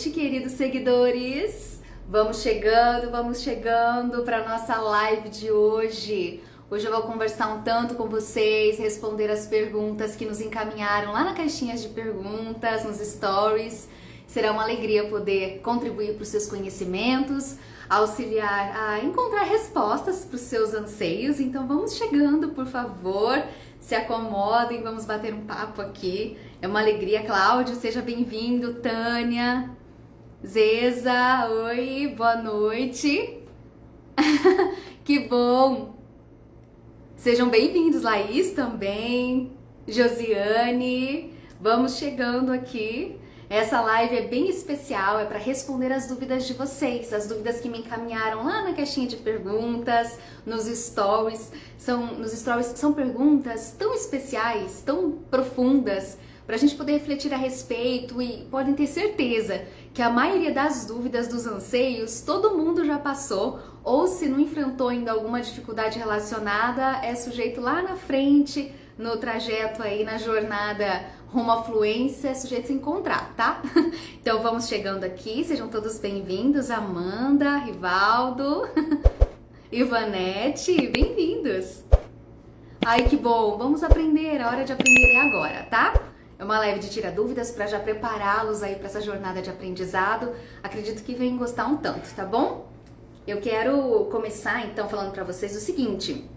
noite, queridos seguidores. Vamos chegando para nossa live de hoje. Hoje eu vou conversar um tanto com vocês, responder as perguntas que nos encaminharam lá na caixinha de perguntas, nos stories. Será uma alegria poder contribuir para os seus conhecimentos, auxiliar a encontrar respostas para os seus anseios. Então vamos chegando, por favor, se acomodem, vamos bater um papo aqui. É uma alegria. Cláudio, seja bem-vindo. Tânia, Zeza, oi, boa noite. Que bom. Sejam bem-vindos, Laís também, Josiane. Vamos chegando aqui. Essa live é bem especial, é para responder as dúvidas de vocês, as dúvidas que me encaminharam lá na caixinha de perguntas, nos stories. São perguntas tão especiais, tão profundas, para a gente poder refletir a respeito, e podem ter certeza que a maioria das dúvidas, dos anseios, todo mundo já passou, ou se não enfrentou ainda alguma dificuldade relacionada, é sujeito lá na frente, no trajeto aí, na jornada rumo à fluência, é sujeito a se encontrar, tá? Então vamos chegando aqui, sejam todos bem-vindos. Amanda, Rivaldo, Ivanete, bem-vindos. Ai, que bom, vamos aprender, a hora de aprender é agora, tá? É uma live de tira dúvidas para já prepará-los aí para essa jornada de aprendizado. Acredito que venham gostar um tanto, tá bom? Eu quero começar então falando para vocês o seguinte.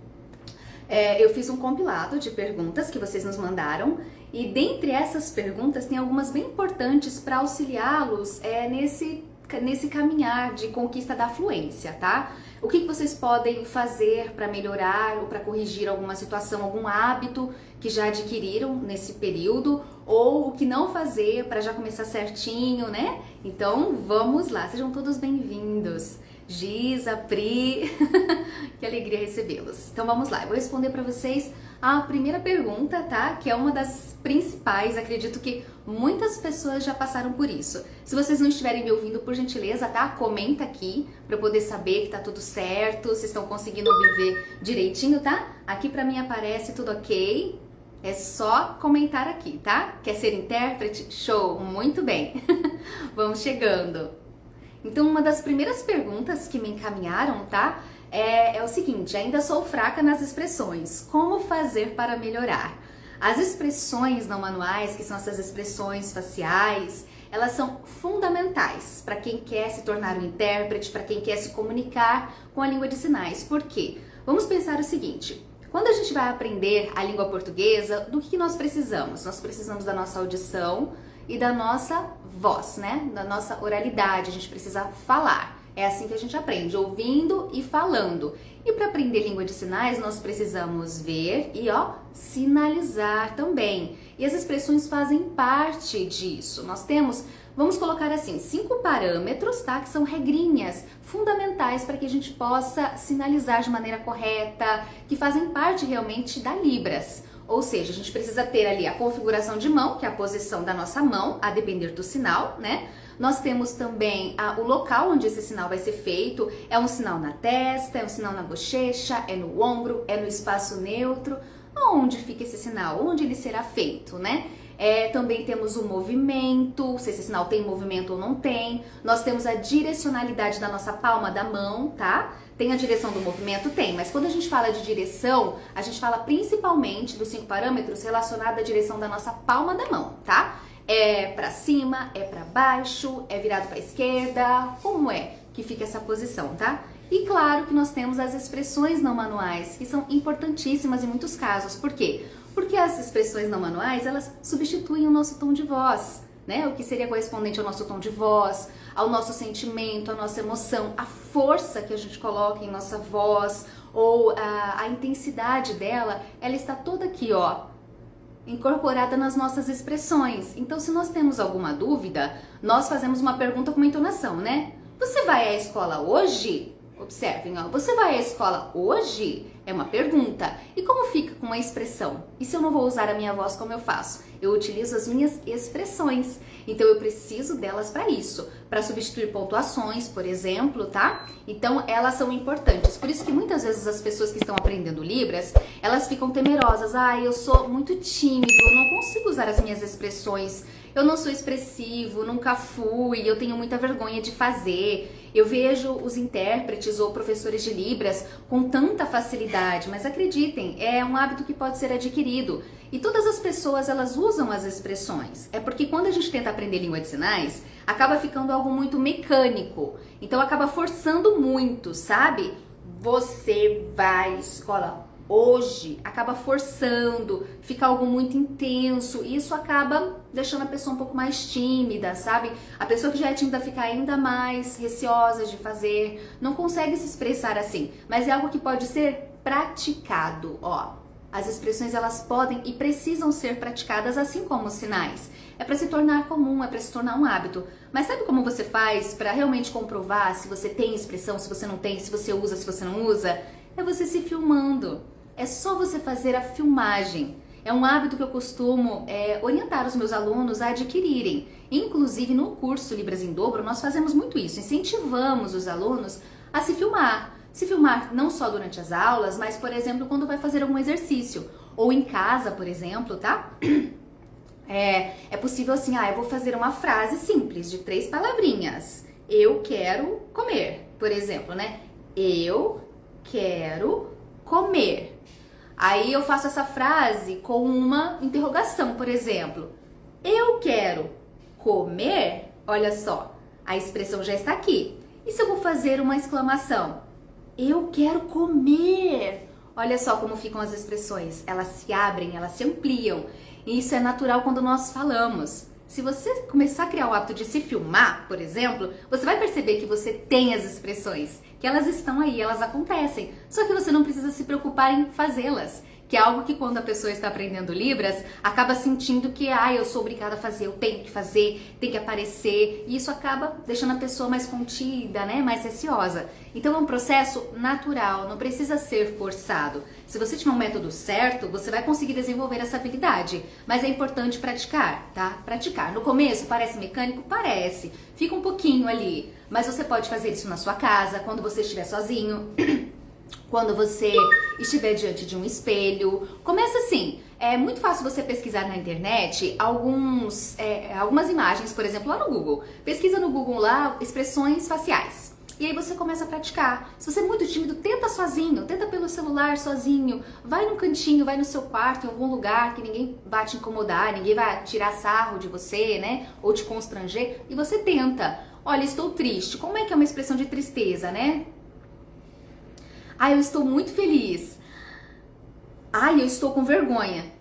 Eu fiz um compilado de perguntas que vocês nos mandaram, e dentre essas perguntas tem algumas bem importantes para auxiliá-los nesse caminhar de conquista da fluência, tá? O que vocês podem fazer para melhorar ou para corrigir alguma situação, algum hábito que já adquiriram nesse período, ou o que não fazer para já começar certinho, né? Então vamos lá, sejam todos bem-vindos. Giza, Pri, que alegria recebê-los. Então vamos lá, eu vou responder para vocês a primeira pergunta, tá? Que é uma das principais, acredito que muitas pessoas já passaram por isso. Se vocês não estiverem me ouvindo, por gentileza, tá? Comenta aqui para eu poder saber que tá tudo certo, vocês estão conseguindo me ver direitinho, tá? Aqui para mim aparece tudo ok. É só comentar aqui, tá? Quer ser intérprete? Show, muito bem. Vamos chegando. Então, uma das primeiras perguntas que me encaminharam, tá? É o seguinte: ainda sou fraca nas expressões. Como fazer para melhorar? As expressões não manuais, que são essas expressões faciais, elas são fundamentais para quem quer se tornar um intérprete, para quem quer se comunicar com a língua de sinais. Por quê? Vamos pensar o seguinte: quando a gente vai aprender a língua portuguesa, do que nós precisamos? Nós precisamos da nossa audição e da nossa voz, né? Da nossa oralidade, a gente precisa falar. É assim que a gente aprende, ouvindo e falando. E para aprender língua de sinais, nós precisamos ver e, sinalizar também. E as expressões fazem parte disso. Nós temos, vamos colocar assim, 5 parâmetros, tá? Que são regrinhas fundamentais para que a gente possa sinalizar de maneira correta, que fazem parte realmente da Libras. Ou seja, a gente precisa ter ali a configuração de mão, que é a posição da nossa mão, a depender do sinal, né? Nós temos também o local onde esse sinal vai ser feito. É um sinal na testa, é um sinal na bochecha, é no ombro, é no espaço neutro. Onde fica esse sinal? Onde ele será feito, né? Também temos o movimento, se esse sinal tem movimento ou não tem. Nós temos a direcionalidade da nossa palma da mão, tá? Tem a direção do movimento? Tem, mas quando a gente fala de direção, a gente fala principalmente dos 5 parâmetros relacionados à direção da nossa palma da mão, tá? É pra cima, é pra baixo, é virado pra esquerda, como é que fica essa posição, tá? E claro que nós temos as expressões não manuais, que são importantíssimas em muitos casos. Por quê? Porque as expressões não manuais, elas substituem o nosso tom de voz, né? O que seria correspondente ao nosso tom de voz, ao nosso sentimento, à nossa emoção, a força que a gente coloca em nossa voz, ou a intensidade dela, ela está toda aqui, incorporada nas nossas expressões. Então, se nós temos alguma dúvida, nós fazemos uma pergunta com uma entonação, né? Você vai à escola hoje? Observem, você vai à escola hoje? É uma pergunta. E como fica com a expressão? E se eu não vou usar a minha voz, como eu faço? Eu utilizo as minhas expressões. Então eu preciso delas para isso, para substituir pontuações, por exemplo, tá? Então elas são importantes. Por isso que muitas vezes as pessoas que estão aprendendo Libras, elas ficam temerosas. Eu sou muito tímido, eu não consigo usar as minhas expressões eu não sou expressivo, nunca fui, eu tenho muita vergonha de fazer. Eu vejo os intérpretes ou professores de Libras com tanta facilidade, mas acreditem, é um hábito que pode ser adquirido. E todas as pessoas, elas usam as expressões. É porque quando a gente tenta aprender língua de sinais, acaba ficando algo muito mecânico. Então acaba forçando muito, sabe? Você vai à escola hoje, acaba forçando, fica algo muito intenso, e isso acaba deixando a pessoa um pouco mais tímida, sabe? A pessoa que já é tímida fica ainda mais receosa de fazer, não consegue se expressar assim, mas é algo que pode ser praticado, ó. As expressões, elas podem e precisam ser praticadas assim como os sinais. É para se tornar comum, é para se tornar um hábito. Mas sabe como você faz para realmente comprovar se você tem expressão, se você não tem, se você usa, se você não usa? É você se filmando. É só você fazer a filmagem. É um hábito que eu costumo orientar os meus alunos a adquirirem. Inclusive no curso Libras em Dobro, nós fazemos muito isso. Incentivamos os alunos a se filmar. Se filmar não só durante as aulas, mas, por exemplo, quando vai fazer algum exercício. Ou em casa, por exemplo, tá? É possível assim, eu vou fazer uma frase simples de 3 palavrinhas. Eu quero comer, por exemplo, né? Eu quero comer. Aí eu faço essa frase com uma interrogação, por exemplo. Eu quero comer? Olha só, a expressão já está aqui. E se eu vou fazer uma exclamação? Eu quero comer. Olha só como ficam as expressões. Elas se abrem, elas se ampliam. E isso é natural quando nós falamos. Se você começar a criar o hábito de se filmar, por exemplo, você vai perceber que você tem as expressões, que elas estão aí, elas acontecem. Só que você não precisa se preocupar em fazê-las. Que é algo que quando a pessoa está aprendendo Libras, acaba sentindo que, eu sou obrigada a fazer, eu tenho que fazer, tem que aparecer. E isso acaba deixando a pessoa mais contida, né? Mais receosa. Então é um processo natural, não precisa ser forçado. Se você tiver um método certo, você vai conseguir desenvolver essa habilidade. Mas é importante praticar, tá? Praticar. No começo parece mecânico? Parece. Fica um pouquinho ali. Mas você pode fazer isso na sua casa, quando você estiver sozinho. Quando você estiver diante de um espelho. Começa assim, é muito fácil você pesquisar na internet algumas imagens, por exemplo, lá no Google. Pesquisa no Google lá, expressões faciais. E aí você começa a praticar. Se você é muito tímido, tenta sozinho, tenta pelo celular sozinho. Vai num cantinho, vai no seu quarto, em algum lugar que ninguém vai te incomodar, ninguém vai tirar sarro de você, né? Ou te constranger. E você tenta. Olha, estou triste. Como é que é uma expressão de tristeza, né? Eu estou muito feliz. Eu estou com vergonha.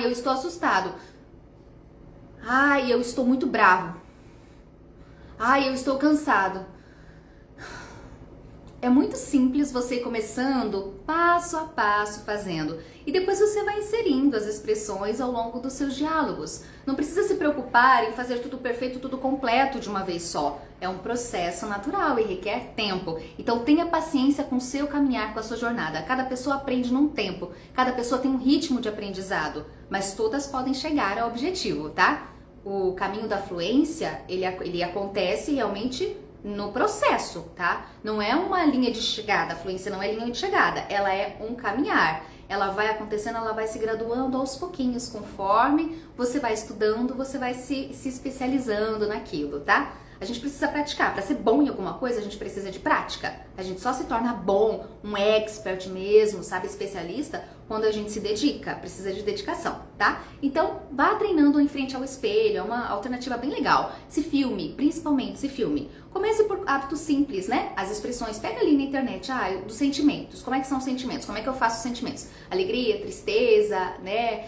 Eu estou assustado. Eu estou muito bravo. Eu estou cansado. É muito simples você ir começando passo a passo fazendo. E depois você vai inserindo as expressões ao longo dos seus diálogos. Não precisa se preocupar em fazer tudo perfeito, tudo completo de uma vez só. É um processo natural e requer tempo. Então tenha paciência com o seu caminhar, com a sua jornada. Cada pessoa aprende num tempo. Cada pessoa tem um ritmo de aprendizado. Mas todas podem chegar ao objetivo, tá? O caminho da fluência, ele acontece realmente no processo, tá? Não é uma linha de chegada, a fluência não é linha de chegada, ela é um caminhar. Ela vai acontecendo, ela vai se graduando aos pouquinhos, conforme você vai estudando, você vai se especializando naquilo, tá? A gente precisa praticar. Para ser bom em alguma coisa, a gente precisa de prática. A gente só se torna bom, um expert mesmo, sabe, especialista, quando a gente se dedica. Precisa de dedicação, tá? Então, vá treinando em frente ao espelho, é uma alternativa bem legal. Se filme, principalmente se filme. Comece por hábitos simples, né? As expressões, pega ali na internet, dos sentimentos. Como é que são os sentimentos? Como é que eu faço os sentimentos? Alegria, tristeza, né?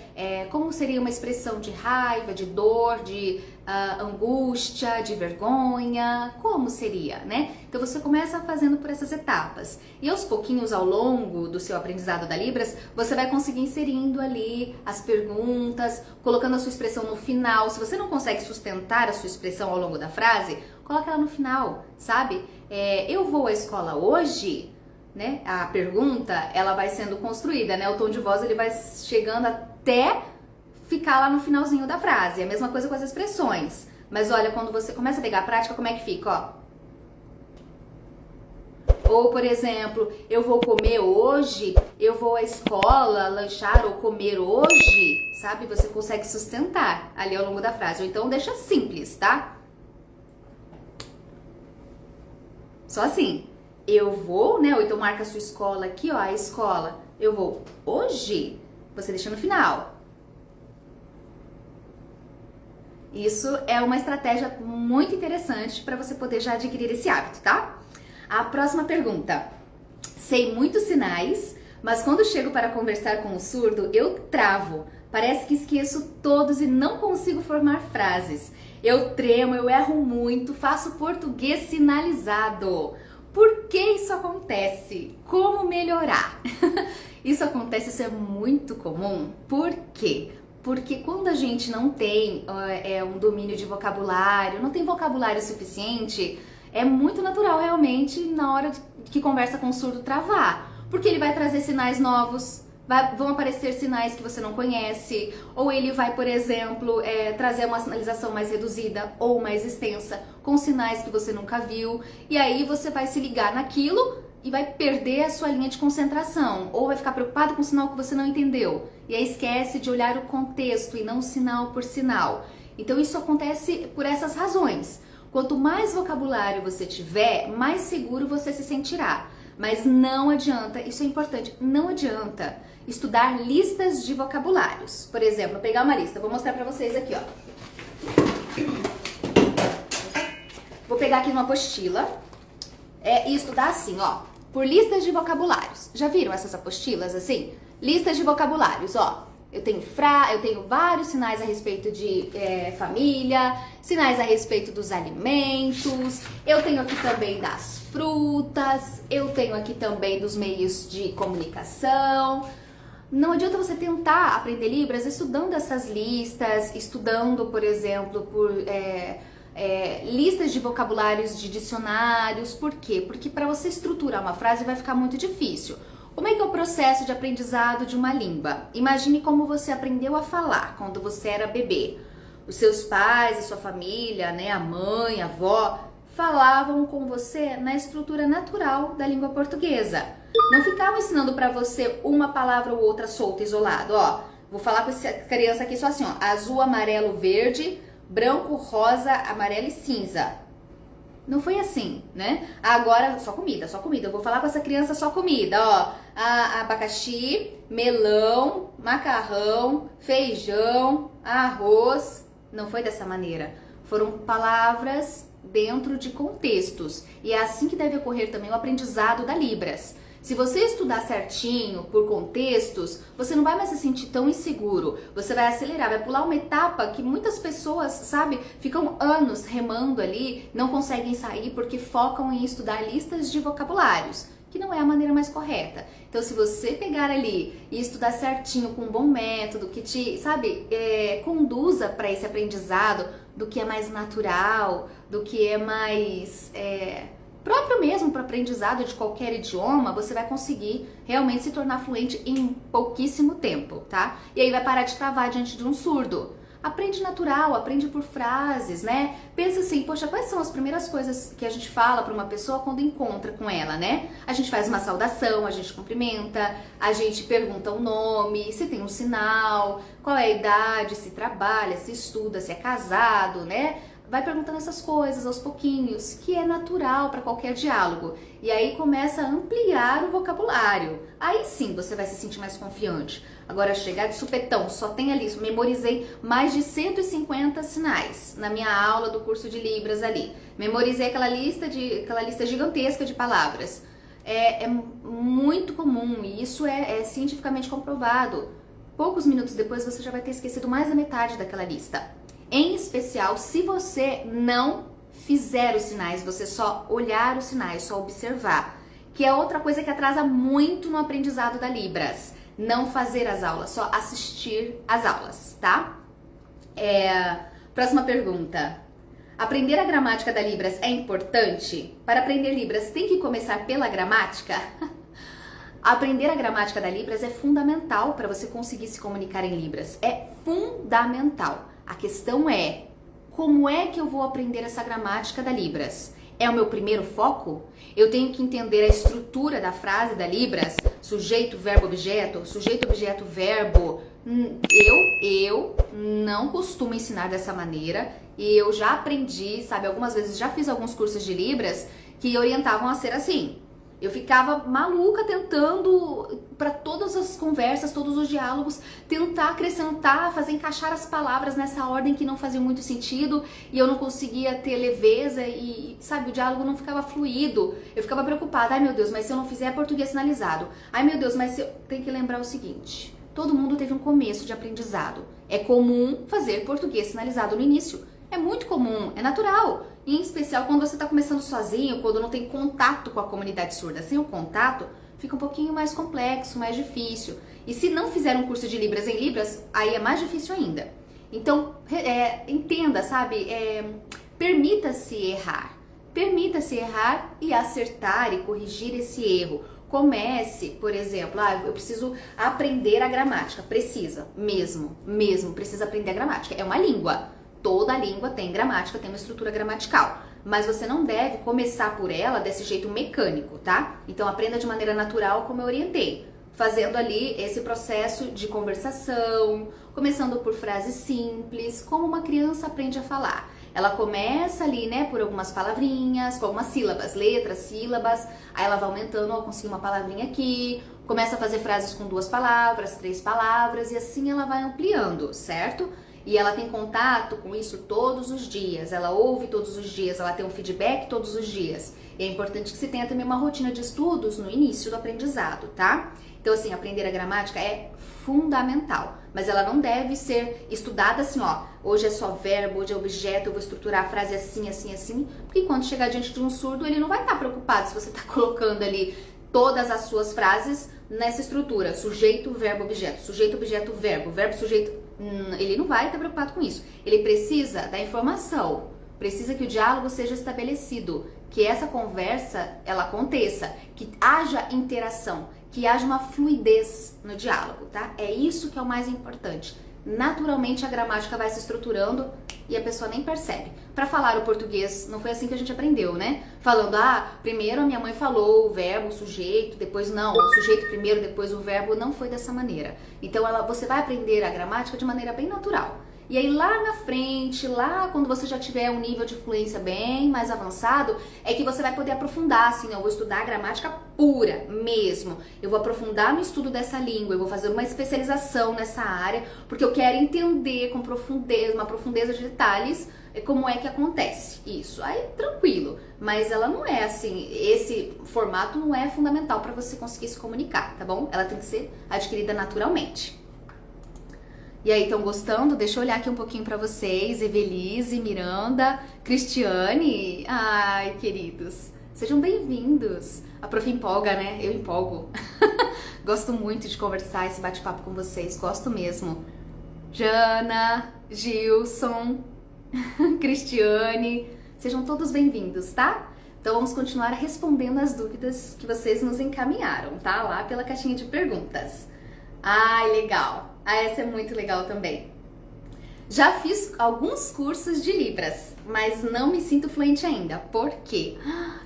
Como seria uma expressão de raiva, de dor, de angústia, de vergonha? Como seria, né? Então você começa fazendo por essas etapas. E aos pouquinhos, ao longo do seu aprendizado da Libras, você vai conseguir inserindo ali as perguntas, colocando a sua expressão no final. Se você não consegue sustentar a sua expressão ao longo da frase, coloca ela no final, sabe? Eu vou à escola hoje, né? A pergunta, ela vai sendo construída, né? O tom de voz, ele vai chegando até ficar lá no finalzinho da frase. É a mesma coisa com as expressões. Mas olha, quando você começa a pegar a prática, como é que fica, ó? Ou, por exemplo, eu vou comer hoje, eu vou à escola lanchar ou comer hoje, sabe? Você consegue sustentar ali ao longo da frase. Ou então deixa simples, tá? Só assim, eu vou, né? Ou então marca a sua escola aqui, ó, a escola. Eu vou hoje, você deixa no final. Isso é uma estratégia muito interessante para você poder já adquirir esse hábito, tá? A próxima pergunta. Sei muitos sinais, mas quando chego para conversar com o surdo, eu travo. Parece que esqueço todos e não consigo formar frases. Eu tremo, eu erro muito, faço português sinalizado. Por que isso acontece? Como melhorar? Isso acontece, isso é muito comum. Por quê? Porque quando a gente não tem um domínio de vocabulário, não tem vocabulário suficiente, é muito natural realmente na hora que conversa com o surdo travar. Porque ele vai trazer sinais novos, vão aparecer sinais que você não conhece, ou ele vai, por exemplo, trazer uma sinalização mais reduzida ou mais extensa, com sinais que você nunca viu, e aí você vai se ligar naquilo e vai perder a sua linha de concentração, ou vai ficar preocupado com o sinal que você não entendeu, e aí esquece de olhar o contexto e não sinal por sinal. Então isso acontece por essas razões. Quanto mais vocabulário você tiver, mais seguro você se sentirá. Mas não adianta, isso é importante, não adianta estudar listas de vocabulários. Por exemplo, vou pegar uma lista, vou mostrar pra vocês aqui, ó. Vou pegar aqui uma apostila e estudar assim, ó. Por listas de vocabulários. Já viram essas apostilas assim? Listas de vocabulários, ó. Eu tenho vários sinais a respeito de família, sinais a respeito dos alimentos, eu tenho aqui também das frutas, eu tenho aqui também dos meios de comunicação. Não adianta você tentar aprender Libras estudando essas listas, estudando, por exemplo, por listas de vocabulários de dicionários. Por quê? Porque para você estruturar uma frase vai ficar muito difícil. Como é que é o processo de aprendizado de uma língua? Imagine como você aprendeu a falar quando você era bebê. Os seus pais e sua família, né, a mãe, a avó, falavam com você na estrutura natural da língua portuguesa. Não ficavam ensinando para você uma palavra ou outra solta, isolado. Ó, vou falar com essa criança aqui só assim, ó, azul, amarelo, verde, branco, rosa, amarelo e cinza. Não foi assim, né? Agora, só comida, só comida. Eu vou falar com essa criança só comida, ó. Abacaxi, melão, macarrão, feijão, arroz. Não foi dessa maneira. Foram palavras dentro de contextos. E é assim que deve ocorrer também o aprendizado da Libras. Se você estudar certinho, por contextos, você não vai mais se sentir tão inseguro. Você vai acelerar, vai pular uma etapa que muitas pessoas, sabe, ficam anos remando ali, não conseguem sair porque focam em estudar listas de vocabulários, que não é a maneira mais correta. Então, se você pegar ali e estudar certinho com um bom método, que te, sabe, conduza para esse aprendizado do que é mais natural, do que é mais próprio mesmo para o aprendizado de qualquer idioma, você vai conseguir realmente se tornar fluente em pouquíssimo tempo, tá? E aí vai parar de travar diante de um surdo. Aprende natural, aprende por frases, né? Pensa assim, poxa, quais são as primeiras coisas que a gente fala para uma pessoa quando encontra com ela, né? A gente faz uma saudação, a gente cumprimenta, a gente pergunta o nome, se tem um sinal, qual é a idade, se trabalha, se estuda, se é casado, né? Vai perguntando essas coisas aos pouquinhos, que é natural para qualquer diálogo. E aí começa a ampliar o vocabulário. Aí sim você vai se sentir mais confiante. Agora chegar de supetão, só tem ali, memorizei mais de 150 sinais na minha aula do curso de Libras ali. Memorizei aquela lista gigantesca de palavras. É muito comum e isso é cientificamente comprovado. Poucos minutos depois você já vai ter esquecido mais da metade daquela lista. Em especial, se você não fizer os sinais, você só olhar os sinais, só observar, que é outra coisa que atrasa muito no aprendizado da Libras. Não fazer as aulas, só assistir às aulas, tá? Próxima pergunta. Aprender a gramática da Libras é importante? Para aprender Libras, tem que começar pela gramática? Aprender a gramática da Libras é fundamental para você conseguir se comunicar em Libras. É fundamental. A questão é, como é que eu vou aprender essa gramática da Libras? É o meu primeiro foco? Eu tenho que entender a estrutura da frase da Libras, sujeito, verbo, objeto, sujeito, objeto, verbo. Eu não costumo ensinar dessa maneira e eu já aprendi, sabe, algumas vezes já fiz alguns cursos de Libras que orientavam a ser assim. Eu ficava maluca tentando, para todas as conversas, todos os diálogos, tentar acrescentar, fazer encaixar as palavras nessa ordem que não fazia muito sentido e eu não conseguia ter leveza e, sabe, o diálogo não ficava fluido. Eu ficava preocupada, ai meu Deus, mas se eu não fizer português sinalizado, ai meu Deus, mas se eu... Tem que lembrar o seguinte, todo mundo teve um começo de aprendizado. É comum fazer português sinalizado no início. É muito comum, é natural. Em especial quando você está começando sozinho, quando não tem contato com a comunidade surda. Sem o contato, fica um pouquinho mais complexo, mais difícil. E se não fizer um curso de Libras em Libras, aí é mais difícil ainda. Então, entenda, sabe? Permita-se errar. Permita-se errar e acertar e corrigir esse erro. Comece, por exemplo, eu preciso aprender a gramática. Precisa, mesmo, precisa aprender a gramática. É uma língua. Toda língua tem gramática, tem uma estrutura gramatical, mas você não deve começar por ela desse jeito mecânico, tá? Então aprenda de maneira natural, como eu orientei, fazendo ali esse processo de conversação, começando por frases simples, como uma criança aprende a falar. Ela começa ali, né, por algumas palavrinhas, com algumas sílabas, letras, sílabas, aí ela vai aumentando, ó, consegui uma palavrinha aqui, começa a fazer frases com 2 palavras, 3 palavras, e assim ela vai ampliando, certo? E ela tem contato com isso todos os dias, ela ouve todos os dias, ela tem um feedback todos os dias. E é importante que você tenha também uma rotina de estudos no início do aprendizado, tá? Então, assim, aprender a gramática é fundamental, mas ela não deve ser estudada assim, ó, hoje é só verbo, hoje é objeto, eu vou estruturar a frase assim, assim, assim, porque quando chegar diante de um surdo, ele não vai estar preocupado se você está colocando ali todas as suas frases nessa estrutura, sujeito, verbo, objeto, sujeito, objeto, verbo, verbo, sujeito. Ele não vai estar preocupado com isso. Ele precisa da informação, precisa que o diálogo seja estabelecido, que essa conversa ela aconteça, que haja interação, que haja uma fluidez no diálogo, tá? É isso que é o mais importante. Naturalmente a gramática vai se estruturando e a pessoa nem percebe. Para falar o português, não foi assim que a gente aprendeu, né? Falando, primeiro a minha mãe falou o verbo, o sujeito, depois não, o sujeito primeiro, depois o verbo, não foi dessa maneira. Então você vai aprender a gramática de maneira bem natural. E aí lá na frente, lá quando você já tiver um nível de fluência bem mais avançado, é que você vai poder aprofundar, assim, eu vou estudar a gramática pura mesmo. Eu vou aprofundar no estudo dessa língua, eu vou fazer uma especialização nessa área, porque eu quero entender com profundeza, uma profundeza de detalhes, como é que acontece isso. Aí tranquilo, mas ela não é assim, esse formato não é fundamental para você conseguir se comunicar, tá bom? Ela tem que ser adquirida naturalmente. E aí, estão gostando? Deixa eu olhar aqui um pouquinho pra vocês. Evelise, Miranda, Cristiane. Ai, queridos, sejam bem-vindos. A prof empolga, né? Eu empolgo. Gosto muito de conversar, esse bate-papo com vocês. Gosto mesmo. Jana, Gilson, Cristiane, sejam todos bem-vindos, tá? Então, vamos continuar respondendo as dúvidas que vocês nos encaminharam, tá? Lá pela caixinha de perguntas. Ai, legal. Essa é muito legal também. Já fiz alguns cursos de Libras, mas não me sinto fluente ainda. Por quê?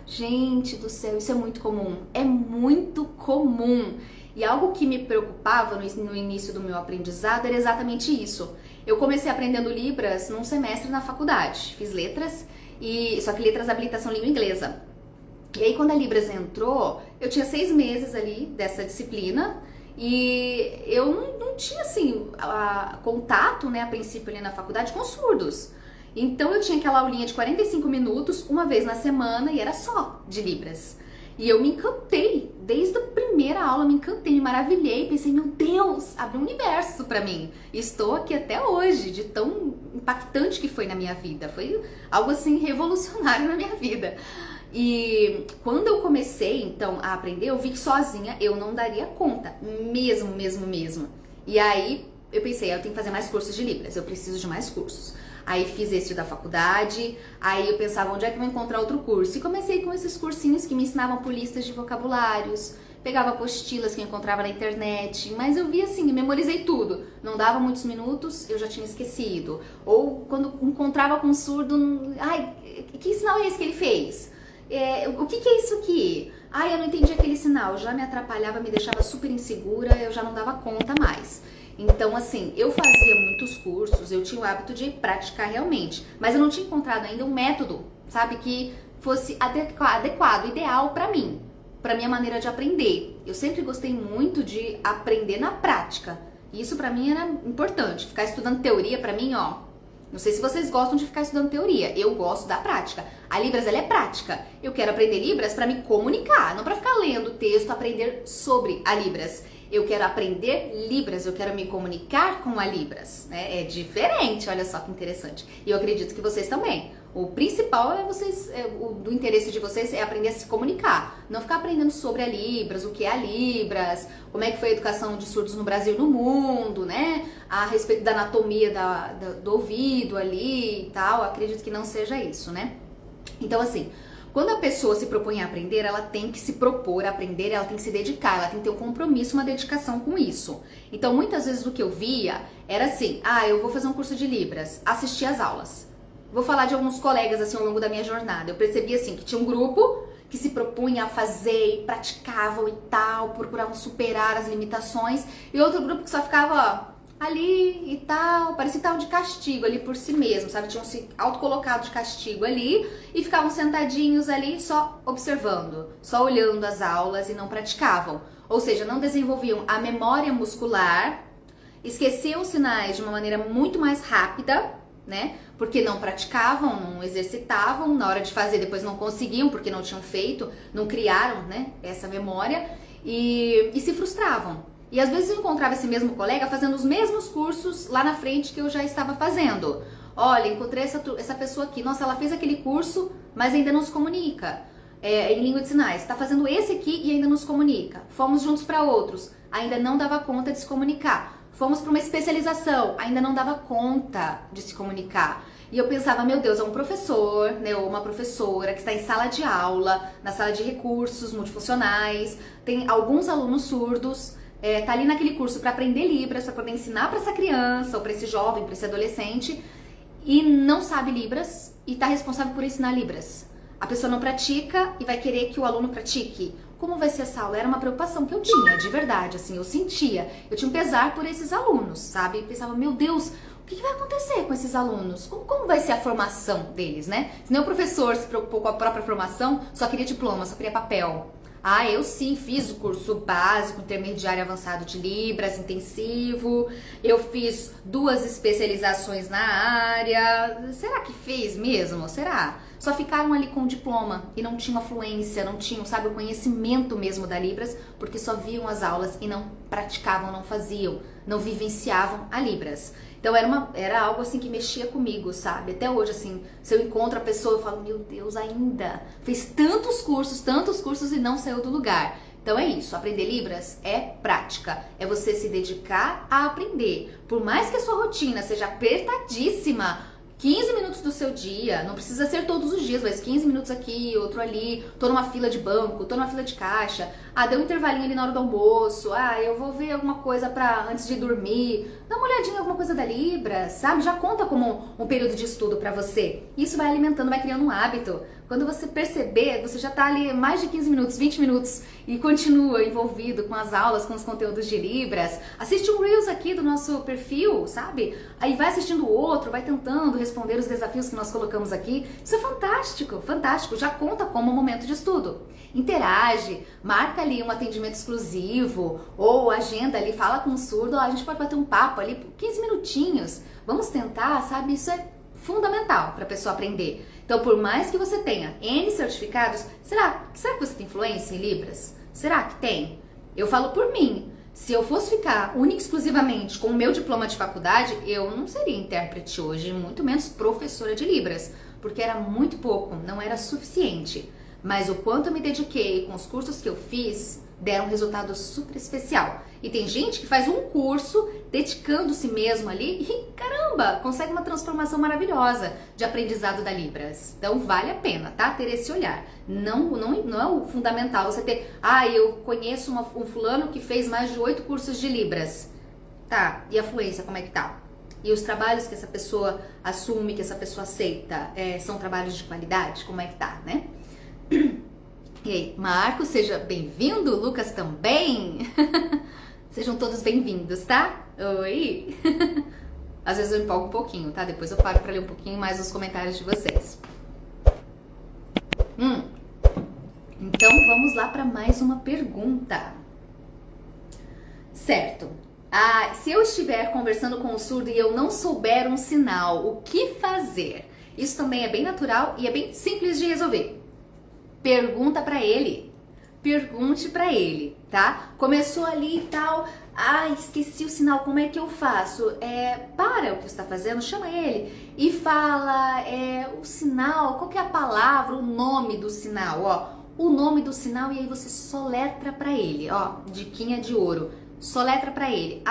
Gente do céu, isso é muito comum. É muito comum. E algo que me preocupava no início do meu aprendizado era exatamente isso. Eu comecei aprendendo Libras num semestre na faculdade. Fiz letras, só que letras da habilitação língua inglesa. E aí quando a Libras entrou, eu tinha 6 meses ali dessa disciplina. E eu não tinha, assim, contato, né, a princípio ali na faculdade com surdos. Então eu tinha aquela aulinha de 45 minutos, uma vez na semana, e era só de Libras. E eu me encantei, desde a primeira aula me encantei, me maravilhei, pensei, meu Deus, abriu um universo pra mim. E estou aqui até hoje, de tão impactante que foi na minha vida. Foi algo, assim, revolucionário na minha vida. E quando eu comecei, então, a aprender, eu vi que sozinha eu não daria conta, mesmo. E aí, eu pensei, eu tenho que fazer mais cursos de Libras, eu preciso de mais cursos. Aí fiz esse da faculdade, aí eu pensava, onde é que eu vou encontrar outro curso? E comecei com esses cursinhos que me ensinavam por listas de vocabulários, pegava apostilas que eu encontrava na internet, mas eu vi assim, memorizei tudo. Não dava muitos minutos, eu já tinha esquecido. Ou quando encontrava com um surdo, ai, que sinal é esse que ele fez? O que é isso aqui? Eu não entendi aquele sinal, já me atrapalhava, me deixava super insegura, eu já não dava conta mais. Então, assim, eu fazia muitos cursos, eu tinha o hábito de praticar realmente, mas eu não tinha encontrado ainda um método, sabe, que fosse adequado, ideal pra mim, pra minha maneira de aprender. Eu sempre gostei muito de aprender na prática, e isso pra mim era importante. Ficar estudando teoria pra mim, ó, não sei se vocês gostam de ficar estudando teoria, eu gosto da prática. A Libras, ela é prática. Eu quero aprender Libras pra me comunicar, não pra ficar lendo texto, aprender sobre a Libras. Eu quero aprender Libras, eu quero me comunicar com a Libras, né? É diferente, olha só que interessante. E eu acredito que vocês também. O principal do interesse de vocês é aprender a se comunicar. Não ficar aprendendo sobre a Libras, o que é a Libras, como é que foi a educação de surdos no Brasil e no mundo, né? A respeito da anatomia do ouvido ali e tal. Acredito que não seja isso, né? Então, assim, quando a pessoa se propõe a aprender, ela tem que se propor a aprender, ela tem que se dedicar, ela tem que ter um compromisso, uma dedicação com isso. Então, muitas vezes o que eu via era assim, eu vou fazer um curso de Libras, assistir às aulas. Vou falar de alguns colegas assim ao longo da minha jornada. Eu percebi assim que tinha um grupo que se propunha a fazer e praticavam e tal, procuravam superar as limitações, e outro grupo que só ficava ali e tal, parecia que estavam de castigo ali por si mesmo, sabe? Tinham se autocolocado de castigo ali e ficavam sentadinhos ali só observando, só olhando as aulas e não praticavam. Ou seja, não desenvolviam a memória muscular, esqueciam os sinais de uma maneira muito mais rápida, né? Porque não praticavam, não exercitavam, na hora de fazer depois não conseguiam, porque não tinham feito, não criaram, né, essa memória, e se frustravam. E às vezes eu encontrava esse mesmo colega fazendo os mesmos cursos lá na frente que eu já estava fazendo. Olha, encontrei essa pessoa aqui, nossa, ela fez aquele curso, mas ainda não se comunica. Em língua de sinais, está fazendo esse aqui e ainda não se comunica. Fomos juntos para outros, ainda não dava conta de se comunicar. Fomos para uma especialização, ainda não dava conta de se comunicar. E eu pensava, meu Deus, é um professor, né, ou uma professora que está em sala de aula, na sala de recursos multifuncionais, tem alguns alunos surdos, tá ali naquele curso para aprender Libras, para poder ensinar para essa criança, ou para esse jovem, para esse adolescente, e não sabe Libras e está responsável por ensinar Libras. A pessoa não pratica e vai querer que o aluno pratique. Como vai ser essa aula? Era uma preocupação que eu tinha, de verdade, assim, eu sentia. Eu tinha um pesar por esses alunos, sabe? Eu pensava, meu Deus, o que vai acontecer com esses alunos? Como vai ser a formação deles, né? Se nem o professor se preocupou com a própria formação, só queria diploma, só queria papel. Eu sim fiz o curso básico, intermediário e avançado de Libras, intensivo. Eu fiz 2 especializações na área. Será que fez mesmo? Será? Só ficaram ali com o diploma e não tinham a fluência, não tinham, sabe, o conhecimento mesmo da Libras, porque só viam as aulas e não praticavam, não faziam, não vivenciavam a Libras. Então era algo assim que mexia comigo, sabe? Até hoje, assim, se eu encontro a pessoa, eu falo, meu Deus, ainda fez tantos cursos e não saiu do lugar. Então é isso, aprender Libras é prática, é você se dedicar a aprender. Por mais que a sua rotina seja apertadíssima, 15 minutos do seu dia, não precisa ser todos os dias, mas 15 minutos aqui, outro ali, tô numa fila de banco, tô numa fila de caixa, deu um intervalinho ali na hora do almoço, eu vou ver alguma coisa antes de dormir, dá uma olhadinha em alguma coisa da Libras, sabe? Já conta como um período de estudo pra você. Isso vai alimentando, vai criando um hábito. Quando você perceber, você já tá ali mais de 15 minutos, 20 minutos e continua envolvido com as aulas, com os conteúdos de Libras. Assiste um Reels aqui do nosso perfil, sabe? Aí vai assistindo o outro, vai tentando responder os desafios que nós colocamos aqui. Isso é fantástico, fantástico. Já conta como um momento de estudo. Interage, marca ali um atendimento exclusivo ou agenda ali, fala com o surdo, a gente pode bater um papo ali por 15 minutinhos. Vamos tentar, sabe? Isso é fundamental para a pessoa aprender. Então, por mais que você tenha N certificados, será que você tem fluência em Libras? Será que tem? Eu falo por mim. Se eu fosse ficar única e exclusivamente com o meu diploma de faculdade, eu não seria intérprete hoje, muito menos professora de Libras, porque era muito pouco, não era suficiente. Mas o quanto eu me dediquei com os cursos que eu fiz, deram um resultado super especial. E tem gente que faz um curso dedicando-se mesmo ali e, caramba, consegue uma transformação maravilhosa de aprendizado da Libras. Então vale a pena, tá? Ter esse olhar. Não é o fundamental você ter, eu conheço um fulano que fez mais de 8 cursos de Libras. Tá, e a fluência, como é que tá? E os trabalhos que essa pessoa assume, que essa pessoa aceita, são trabalhos de qualidade? Como é que tá, né? E aí, Marcos, seja bem-vindo, Lucas também. Sejam todos bem-vindos, tá? Oi! Às vezes eu empolgo um pouquinho, tá? Depois eu paro pra ler um pouquinho mais os comentários de vocês. Então vamos lá para mais uma pergunta. Certo. Se eu estiver conversando com o surdo e eu não souber um sinal, o que fazer? Isso também é bem natural e é bem simples de resolver. Pergunta para ele. Pergunte para ele, tá? Começou ali e tal. Esqueci o sinal, como é que eu faço? Para o que você está fazendo, chama ele e fala o sinal, qual que é a palavra, o nome do sinal, ó. O nome do sinal e aí você soletra para ele, ó, diquinha de ouro. Soletra para ele.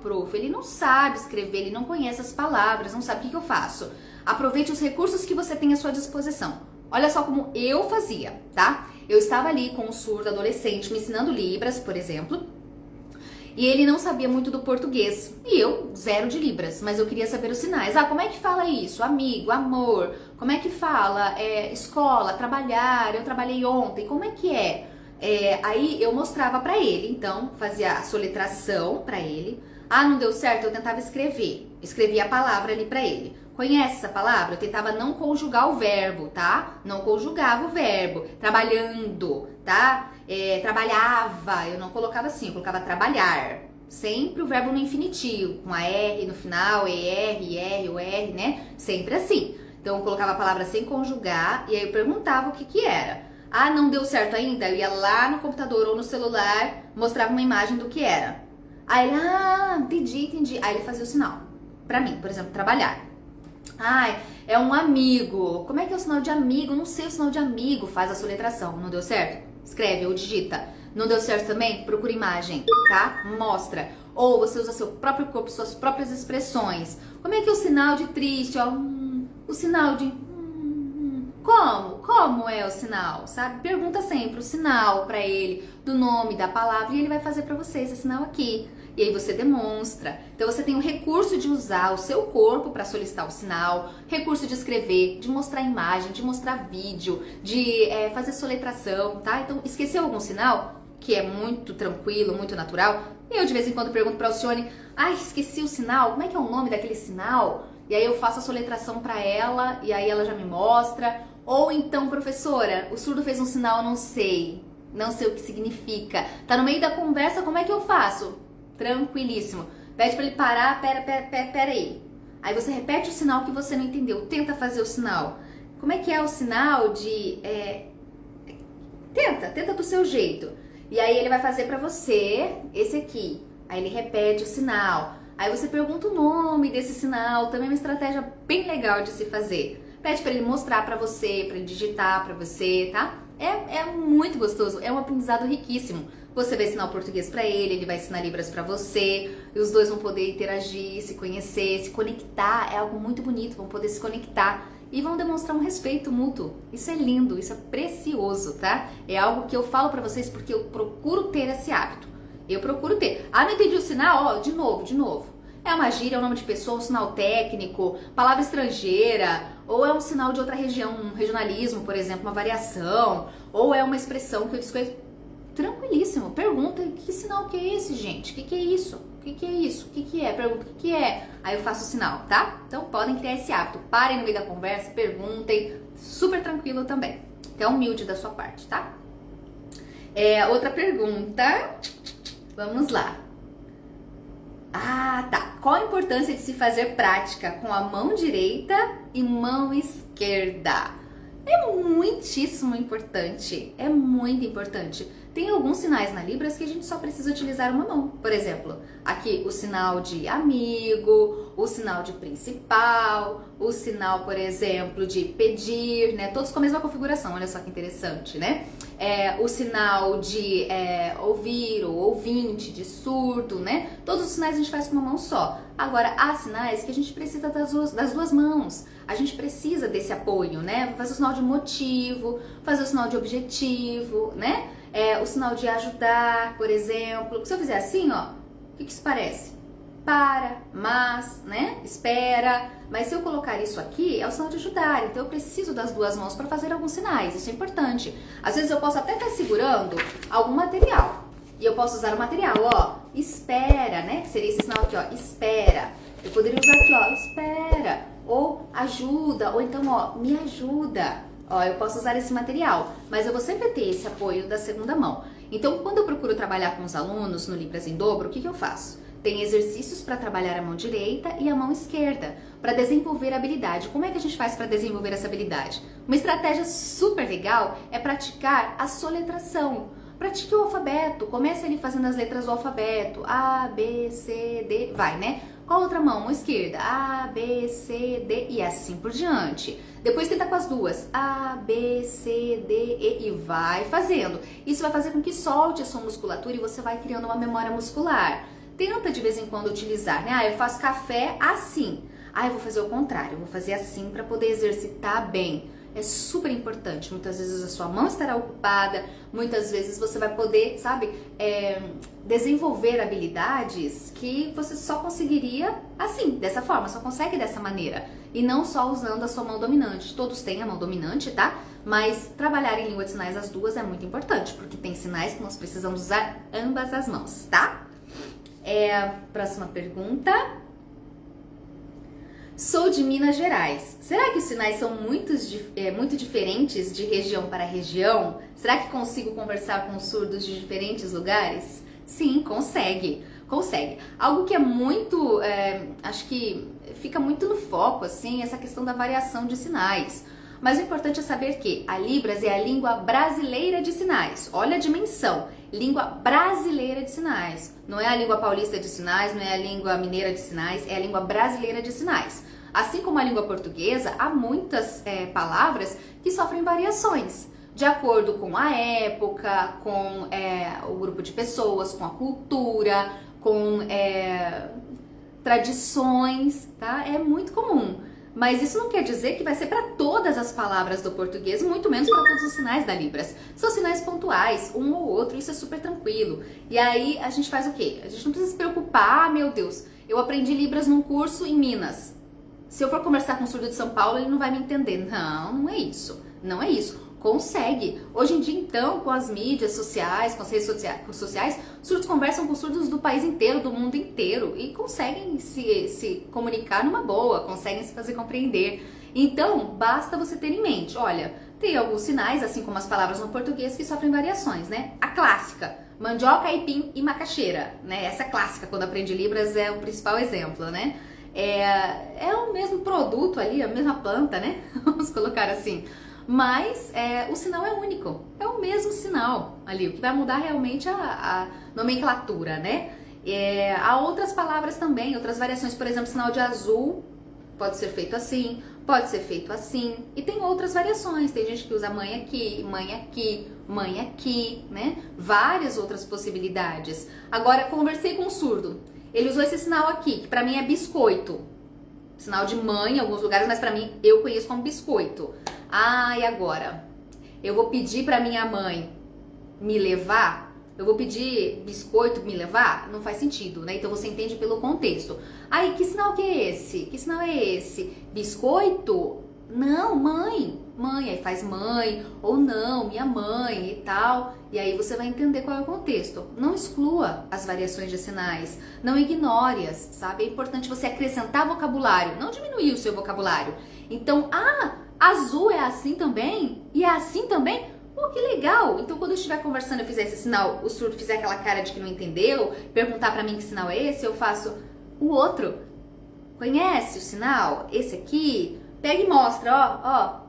Prof, ele não sabe escrever, ele não conhece as palavras, não sabe o que eu faço. Aproveite os recursos que você tem à sua disposição. Olha só como eu fazia, tá? Eu estava ali com um surdo adolescente me ensinando Libras, por exemplo, e ele não sabia muito do português. E eu, 0 de Libras, mas eu queria saber os sinais. Como é que fala isso? Amigo, amor. Como é que fala? Escola, trabalhar, eu trabalhei ontem. Como é que é? Aí eu mostrava pra ele, então, fazia a soletração pra ele. Não deu certo, eu tentava escrever. Escrevia a palavra ali pra ele. Conhece essa palavra? Eu tentava não conjugar o verbo, tá? Não conjugava o verbo. Trabalhando, tá? Trabalhava, eu não colocava assim, eu colocava trabalhar. Sempre o verbo no infinitivo, com a R no final, ER, IR, o R, né? Sempre assim. Então eu colocava a palavra sem conjugar e aí eu perguntava o que era. Não deu certo ainda? Eu ia lá no computador ou no celular, mostrava uma imagem do que era. Aí ele, entendi. Aí ele fazia o sinal. Pra mim, por exemplo, trabalhar. É um amigo. Como é que é o sinal de amigo? Não sei o sinal de amigo. Faz a soletração. Não deu certo? Escreve ou digita. Não deu certo também? Procura imagem, tá? Mostra. Ou você usa seu próprio corpo, suas próprias expressões. Como é que é o sinal de triste? O sinal de... Como? Como é o sinal, sabe? Pergunta sempre o sinal pra ele, do nome, da palavra, e ele vai fazer pra você esse sinal aqui. E aí você demonstra. Então você tem o recurso de usar o seu corpo para solicitar o sinal, recurso de escrever, de mostrar imagem, de mostrar vídeo, de fazer soletração, tá? Então esqueceu algum sinal, que é muito tranquilo, muito natural, e eu de vez em quando pergunto para a Alcione, esqueci o sinal, como é que é o nome daquele sinal? E aí eu faço a soletração para ela, e aí ela já me mostra. Ou então, professora, o surdo fez um sinal, não sei o que significa. Tá no meio da conversa, como é que eu faço? Tranquilíssimo. Pede pra ele parar, pera aí. Aí você repete o sinal que você não entendeu. Tenta fazer o sinal. Como é que é o sinal de... Tenta do seu jeito. E aí ele vai fazer pra você esse aqui. Aí ele repete o sinal. Aí você pergunta o nome desse sinal. Também é uma estratégia bem legal de se fazer. Pede pra ele mostrar pra você, pra ele digitar pra você, tá? É muito gostoso. É um aprendizado riquíssimo. Você vai ensinar o português pra ele, ele vai ensinar Libras pra você, e os dois vão poder interagir, se conhecer, se conectar, é algo muito bonito, vão poder se conectar e vão demonstrar um respeito mútuo. Isso é lindo, isso é precioso, tá? É algo que eu falo pra vocês porque eu procuro ter esse hábito. Eu procuro ter. Não entendi o sinal? De novo. É uma gíria, é um nome de pessoa, um sinal técnico, palavra estrangeira, ou é um sinal de outra região, um regionalismo, por exemplo, uma variação, ou é uma expressão que eu desconheço. Tranquilíssimo, pergunta, que sinal que é esse, gente? O que é isso? O que é isso? O que é? Pergunta, o que é? Aí eu faço o sinal, tá? Então podem criar esse hábito, parem no meio da conversa, perguntem, super tranquilo também. Até humilde da sua parte, tá? Outra pergunta, vamos lá. Tá. Qual a importância de se fazer prática com a mão direita e mão esquerda? É muitíssimo importante, é muito importante. Tem alguns sinais na Libras que a gente só precisa utilizar uma mão. Por exemplo, aqui o sinal de amigo, o sinal de principal, o sinal, por exemplo, de pedir, né? Todos com a mesma configuração, olha só que interessante, né? O sinal de ouvir ou ouvinte, de surdo, né? Todos os sinais a gente faz com uma mão só. Agora, há sinais que a gente precisa das duas mãos. A gente precisa desse apoio, né? Fazer o sinal de motivo, fazer o sinal de objetivo, né? O sinal de ajudar, por exemplo. Se eu fizer assim, ó, o que isso parece? para, mas, né? Espera. Mas se eu colocar isso aqui, é o sinal de ajudar. Então eu preciso das duas mãos para fazer alguns sinais. Isso é importante. Às vezes eu posso até estar segurando algum material. E eu posso usar o material, ó, espera, né? Que seria esse sinal aqui, ó, espera. Eu poderia usar aqui, ó, espera. Ou ajuda, ou então, ó, me ajuda. Ó, eu posso usar esse material, mas eu vou sempre ter esse apoio da segunda mão. Então, quando eu procuro trabalhar com os alunos no Libras em Dobro, o que eu faço? Tem exercícios para trabalhar a mão direita e a mão esquerda, para desenvolver a habilidade. Como é que a gente faz para desenvolver essa habilidade? Uma estratégia super legal é praticar a soletração. Pratique o alfabeto, comece ali fazendo as letras do alfabeto, A, B, C, D, vai, né? Qual outra mão? Mão esquerda, A, B, C, D e assim por diante. Depois tenta com as duas, A, B, C, D, E e vai fazendo. Isso vai fazer com que solte a sua musculatura e você vai criando uma memória muscular. Tenta de vez em quando utilizar, né? Ah, eu faço café assim. Ah, eu vou fazer o contrário, eu vou fazer assim para poder exercitar bem. É super importante. Muitas vezes a sua mão estará ocupada, muitas vezes você vai poder, sabe, desenvolver habilidades que você só conseguiria assim, dessa forma, só consegue dessa maneira. E não só usando a sua mão dominante. Todos têm a mão dominante, tá? Mas trabalhar em língua de sinais as duas é muito importante, porque tem sinais que nós precisamos usar ambas as mãos, tá? Próxima pergunta. Sou de Minas Gerais. Será que os sinais são muito diferentes de região para região? Será que consigo conversar com surdos de diferentes lugares? Sim, consegue. Consegue. Algo que é muito, acho que fica muito no foco, assim, essa questão da variação de sinais. Mas o importante é saber que a Libras é a língua brasileira de sinais. Olha a dimensão. Língua brasileira de sinais. Não é a língua paulista de sinais, não é a língua mineira de sinais, é a língua brasileira de sinais. Assim como a língua portuguesa, há muitas palavras que sofrem variações, de acordo com a época, com o grupo de pessoas, com a cultura, com tradições, tá? É muito comum. Mas isso não quer dizer que vai ser para todas as palavras do português, muito menos para todos os sinais da Libras. São sinais pontuais, um ou outro, isso é super tranquilo. E aí a gente faz o quê? A gente não precisa se preocupar, ah, meu Deus, eu aprendi Libras num curso em Minas. Se eu for conversar com um surdo de São Paulo, ele não vai me entender. Não, não é isso. Não é isso. Consegue. Hoje em dia, então, com as mídias sociais, com as redes sociais, surdos conversam com surdos do país inteiro, do mundo inteiro e conseguem se comunicar numa boa, conseguem se fazer compreender. Então, basta você ter em mente, olha, tem alguns sinais, assim como as palavras no português, que sofrem variações, né? A clássica, mandioca, aipim e macaxeira, né? Essa clássica, quando aprende Libras, é o principal exemplo, né? É o mesmo produto ali, a mesma planta, né? Vamos colocar assim. Mas o sinal é único, é o mesmo sinal ali, o que vai mudar realmente a nomenclatura, né? Há outras palavras também, outras variações, por exemplo, sinal de azul pode ser feito assim, pode ser feito assim, e tem outras variações, tem gente que usa mãe aqui, mãe aqui, mãe aqui, né? Várias outras possibilidades. Agora, conversei com um surdo, ele usou esse sinal aqui, que pra mim é biscoito, sinal de mãe em alguns lugares, mas pra mim eu conheço como biscoito. Ah, e agora? Eu vou pedir pra minha mãe me levar? Eu vou pedir biscoito me levar? Não faz sentido, né? Então você entende pelo contexto. Aí, que sinal que é esse? Que sinal é esse? Biscoito? Não, mãe. Mãe, aí faz mãe, ou não, minha mãe e tal. E aí você vai entender qual é o contexto. Não exclua as variações de sinais, não ignore-as, sabe? É importante você acrescentar vocabulário, não diminuir o seu vocabulário. Então, azul é assim também? E é assim também? Pô, que legal! Então, quando eu estiver conversando, eu fizer esse sinal, o surdo fizer aquela cara de que não entendeu, perguntar pra mim que sinal é esse, eu faço o outro. Conhece o sinal? Esse aqui? Pega e mostra, ó.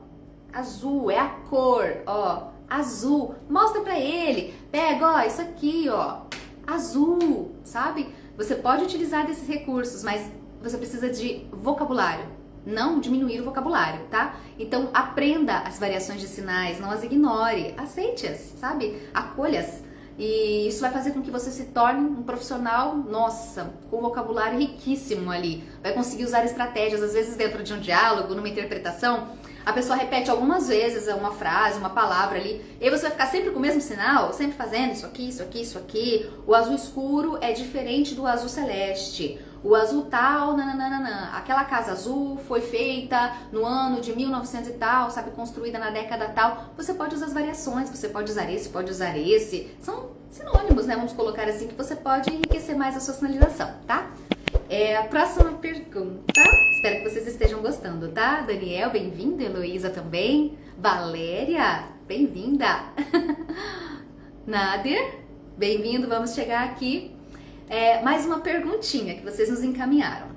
Azul é a cor, ó. Azul. Mostra pra ele. Pega, ó, isso aqui, ó. Azul, sabe? Você pode utilizar desses recursos, mas você precisa de vocabulário. Não diminuir o vocabulário, tá? Então, aprenda as variações de sinais, não as ignore, aceite-as, sabe? Acolha-as. E isso vai fazer com que você se torne um profissional, nossa, com vocabulário riquíssimo ali. Vai conseguir usar estratégias, às vezes dentro de um diálogo, numa interpretação. A pessoa repete algumas vezes uma frase, uma palavra ali, e aí você vai ficar sempre com o mesmo sinal, sempre fazendo isso aqui, isso aqui, isso aqui. O azul escuro é diferente do azul celeste. O azul tal, nananana. Aquela casa azul foi feita no ano de 1900 e tal, sabe, construída na década tal. Você pode usar as variações, você pode usar esse, pode usar esse. São sinônimos, né? Vamos colocar assim, que você pode enriquecer mais a sua sinalização, tá? A próxima pergunta, espero que vocês estejam gostando, tá? Daniel, bem-vindo, Heloísa também, Valéria, bem-vinda, Nader, bem-vindo, vamos chegar aqui, mais uma perguntinha que vocês nos encaminharam.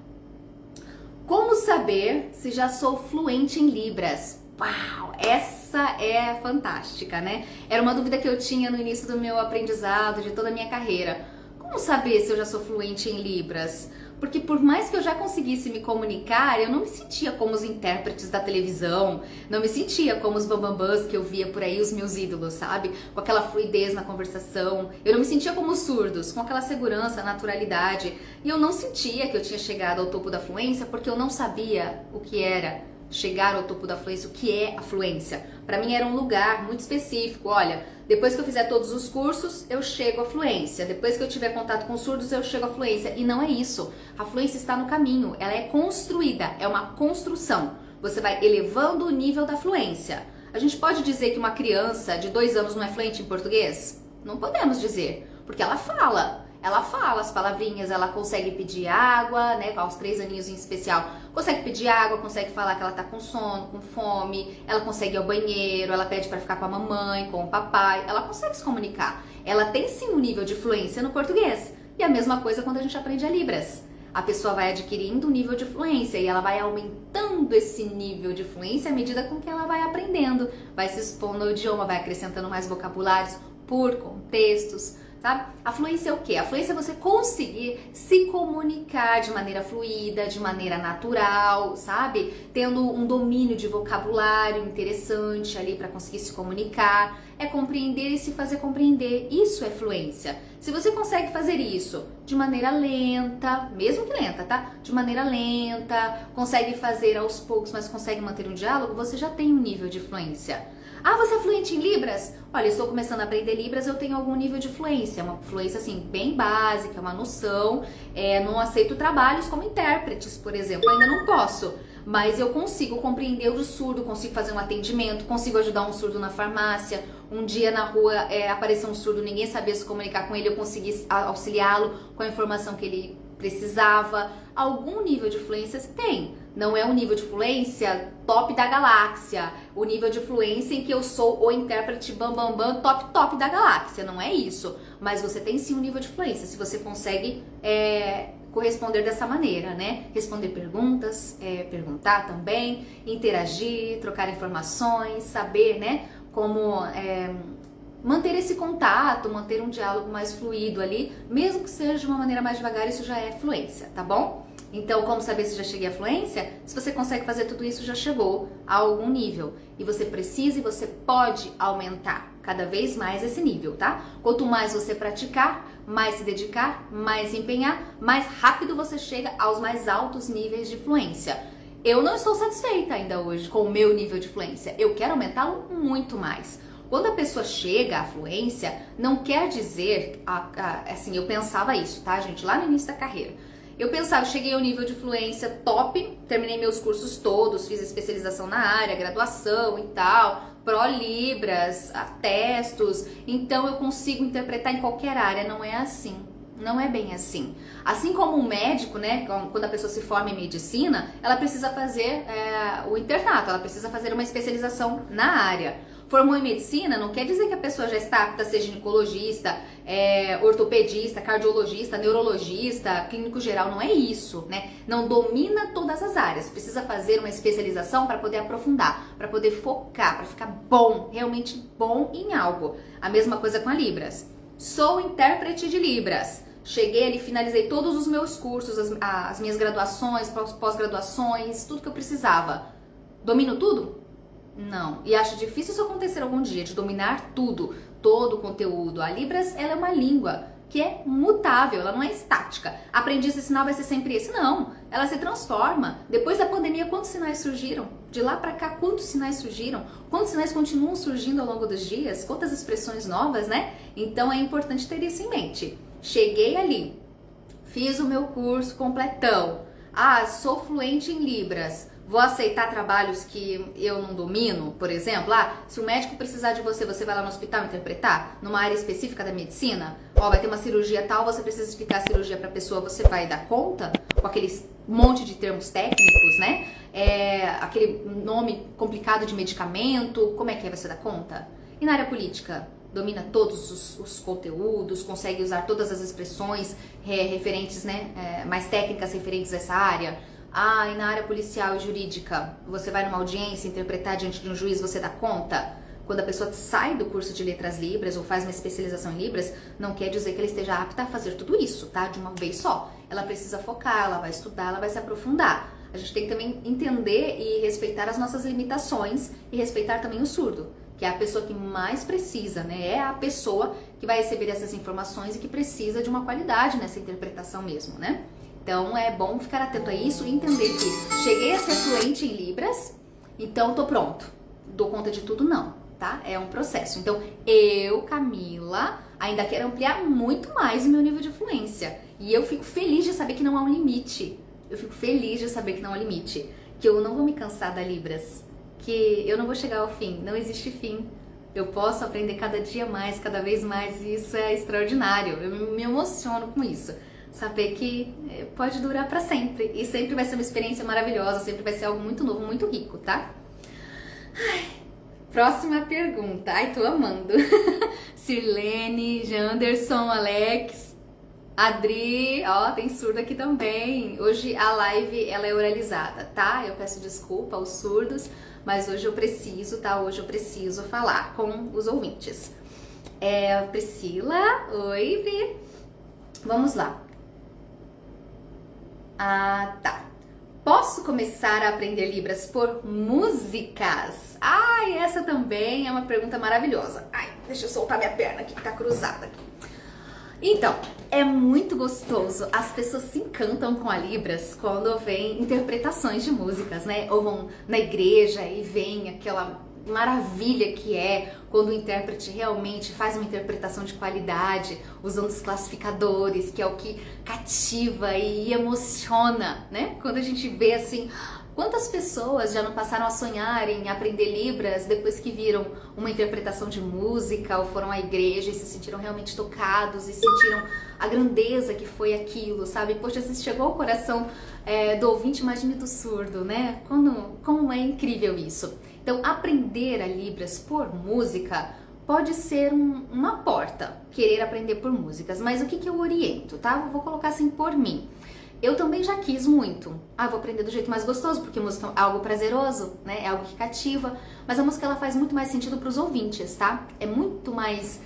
Como saber se já sou fluente em Libras? Uau, essa é fantástica, né? Era uma dúvida que eu tinha no início do meu aprendizado, de toda a minha carreira. Como saber se eu já sou fluente em Libras? Porque por mais que eu já conseguisse me comunicar, eu não me sentia como os intérpretes da televisão, não me sentia como os bambambãs que eu via por aí, os meus ídolos, sabe? Com aquela fluidez na conversação. Eu não me sentia como os surdos, com aquela segurança, naturalidade. E eu não sentia que eu tinha chegado ao topo da fluência porque eu não sabia o que era chegar ao topo da fluência, o que é a fluência. Para mim era um lugar muito específico. Olha, depois que eu fizer todos os cursos, eu chego à fluência. Depois que eu tiver contato com surdos, eu chego à fluência. E não é isso. A fluência está no caminho. Ela é construída. É uma construção. Você vai elevando o nível da fluência. A gente pode dizer que uma criança de 2 anos não é fluente em português? Não podemos dizer. Porque ela fala. Ela fala as palavrinhas, ela consegue pedir água, né, aos 3 aninhos em especial, consegue pedir água, consegue falar que ela tá com sono, com fome, ela consegue ir ao banheiro, ela pede para ficar com a mamãe, com o papai, ela consegue se comunicar. Ela tem sim um nível de fluência no português. E a mesma coisa quando a gente aprende a Libras. A pessoa vai adquirindo um nível de fluência e ela vai aumentando esse nível de fluência à medida com que ela vai aprendendo, vai se expondo ao idioma, vai acrescentando mais vocabulários por contextos. Sabe? A fluência é o quê? A fluência é você conseguir se comunicar de maneira fluida, de maneira natural, sabe? Tendo um domínio de vocabulário interessante ali para conseguir se comunicar. É compreender e se fazer compreender. Isso é fluência. Se você consegue fazer isso de maneira lenta, mesmo que lenta, tá? De maneira lenta, consegue fazer aos poucos, mas consegue manter um diálogo, você já tem um nível de fluência. Ah, você é fluente em Libras? Olha, eu estou começando a aprender Libras, eu tenho algum nível de fluência. Uma fluência, assim, bem básica, uma noção. Não aceito trabalhos como intérpretes, por exemplo. Ainda não posso, mas eu consigo compreender o surdo, consigo fazer um atendimento, consigo ajudar um surdo na farmácia. Um dia na rua apareceu um surdo, ninguém sabia se comunicar com ele, eu consegui auxiliá-lo com a informação que ele precisava. Algum nível de fluência tem. Não é um nível de fluência top da galáxia, o nível de fluência em que eu sou o intérprete bam top da galáxia, não é isso. Mas você tem sim um nível de fluência, se você consegue corresponder dessa maneira, né? Responder perguntas, perguntar também, interagir, trocar informações, saber, né? Como manter esse contato, manter um diálogo mais fluido ali, mesmo que seja de uma maneira mais devagar, isso já é fluência, tá bom? Então, como saber se já cheguei à fluência? Se você consegue fazer tudo isso, já chegou a algum nível. E você precisa e você pode aumentar cada vez mais esse nível, tá? Quanto mais você praticar, mais se dedicar, mais se empenhar, mais rápido você chega aos mais altos níveis de fluência. Eu não estou satisfeita ainda hoje com o meu nível de fluência. Eu quero aumentá-lo muito mais. Quando a pessoa chega à fluência, não quer dizer, assim, eu pensava isso, tá, gente? Lá no início da carreira. Eu pensava, cheguei ao nível de fluência top, terminei meus cursos todos, fiz especialização na área, graduação e tal, Pro-Libras, atestos, então eu consigo interpretar em qualquer área, não é assim. Não é bem assim. Assim como um médico, né, quando a pessoa se forma em medicina, ela precisa fazer o internato, ela precisa fazer uma especialização na área. Formou em medicina não quer dizer que a pessoa já está apta a ser ginecologista, ortopedista, cardiologista, neurologista, clínico geral, não é isso, né? Não domina todas as áreas, precisa fazer uma especialização para poder aprofundar, para poder focar, para ficar bom, realmente bom em algo. A mesma coisa com a Libras. Sou intérprete de Libras. Cheguei ali, finalizei todos os meus cursos, as minhas graduações, pós-graduações, tudo que eu precisava. Domino tudo? Não. E acho difícil isso acontecer algum dia, de dominar tudo, todo o conteúdo. A Libras, ela é uma língua que é mutável, ela não é estática. Aprendi esse sinal, vai ser sempre esse. Não, ela se transforma. Depois da pandemia, quantos sinais surgiram? De lá pra cá, quantos sinais surgiram? Quantos sinais continuam surgindo ao longo dos dias? Quantas expressões novas, né? Então é importante ter isso em mente. Cheguei ali, fiz o meu curso completão. Ah, sou fluente em Libras. Vou aceitar trabalhos que eu não domino, por exemplo? Ah, se o médico precisar de você, você vai lá no hospital interpretar? Numa área específica da medicina? Ó, vai ter uma cirurgia tal, você precisa explicar a cirurgia pra pessoa, você vai dar conta? Com aqueles monte de termos técnicos, né? Aquele nome complicado de medicamento, como é que você dá conta? E na área política? Domina todos os conteúdos, consegue usar todas as expressões referentes, né? Mais técnicas referentes a essa área? Ah, e na área policial e jurídica, você vai numa audiência interpretar diante de um juiz, você dá conta? Quando a pessoa sai do curso de letras libras ou faz uma especialização em libras, não quer dizer que ela esteja apta a fazer tudo isso, tá? De uma vez só. Ela precisa focar, ela vai estudar, ela vai se aprofundar. A gente tem que também entender e respeitar as nossas limitações e respeitar também o surdo, que é a pessoa que mais precisa, né? É a pessoa que vai receber essas informações e que precisa de uma qualidade nessa interpretação mesmo, né? Então é bom ficar atento a isso e entender que cheguei a ser fluente em Libras, então tô pronto. Dou conta de tudo? Não, tá? É um processo. Então eu, Camila, ainda quero ampliar muito mais o meu nível de fluência. E eu fico feliz de saber que não há um limite. Eu fico feliz de saber que não há um limite. Que eu não vou me cansar da Libras. Que eu não vou chegar ao fim. Não existe fim. Eu posso aprender cada dia mais, cada vez mais. E isso é extraordinário. Eu me emociono com isso. Saber que pode durar pra sempre. E sempre vai ser uma experiência maravilhosa, sempre vai ser algo muito novo, muito rico, tá? Ai, próxima pergunta. Ai, tô amando. Sirlene, Janderson, Alex, Adri, ó, tem surdo aqui também. Hoje a live, ela é oralizada, tá? Eu peço desculpa aos surdos, mas hoje eu preciso, tá? Hoje eu preciso falar com os ouvintes. Priscila, oi, Pri. Vamos lá. Ah, tá. Posso começar a aprender Libras por músicas? Ai, essa também é uma pergunta maravilhosa. Ai, deixa eu soltar minha perna aqui, que tá cruzada aqui. Então, é muito gostoso. As pessoas se encantam com a Libras quando vem interpretações de músicas, né? Ou vão na igreja e vem aquela maravilha que é quando o intérprete realmente faz uma interpretação de qualidade, usando os classificadores, que é o que cativa e emociona, né? Quando a gente vê assim, quantas pessoas já não passaram a sonhar em aprender Libras depois que viram uma interpretação de música ou foram à igreja e se sentiram realmente tocados e sentiram a grandeza que foi aquilo, sabe? Poxa, se chegou ao coração do ouvinte, imagine do surdo, né? Como é incrível isso. Então, aprender a Libras por música pode ser uma porta, querer aprender por músicas. Mas o que eu oriento, tá? Eu vou colocar assim por mim. Eu também já quis muito. Ah, vou aprender do jeito mais gostoso, porque música é algo prazeroso, né? É algo que cativa. Mas a música, ela faz muito mais sentido para os ouvintes, tá? É muito mais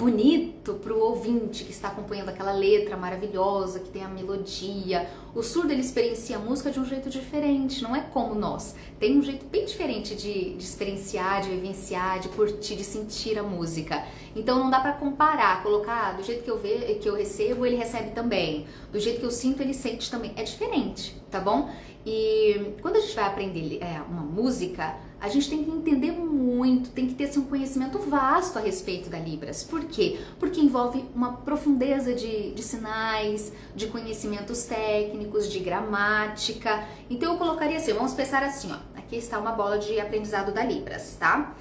bonito para o ouvinte que está acompanhando aquela letra maravilhosa, que tem a melodia. O surdo, ele experiencia a música de um jeito diferente, não é como nós. Tem um jeito bem diferente de experienciar, de vivenciar, de curtir, de sentir a música. Então não dá para comparar, colocar do jeito que eu recebo, ele recebe também. Do jeito que eu sinto, ele sente também. É diferente, tá bom? E quando a gente vai aprender uma música, a gente tem que entender muito, tem que ter assim, um conhecimento vasto a respeito da Libras. Por quê? Porque envolve uma profundeza de sinais, de conhecimentos técnicos, de gramática. Então eu colocaria assim, vamos pensar assim, ó, aqui está uma bola de aprendizado da Libras, tá?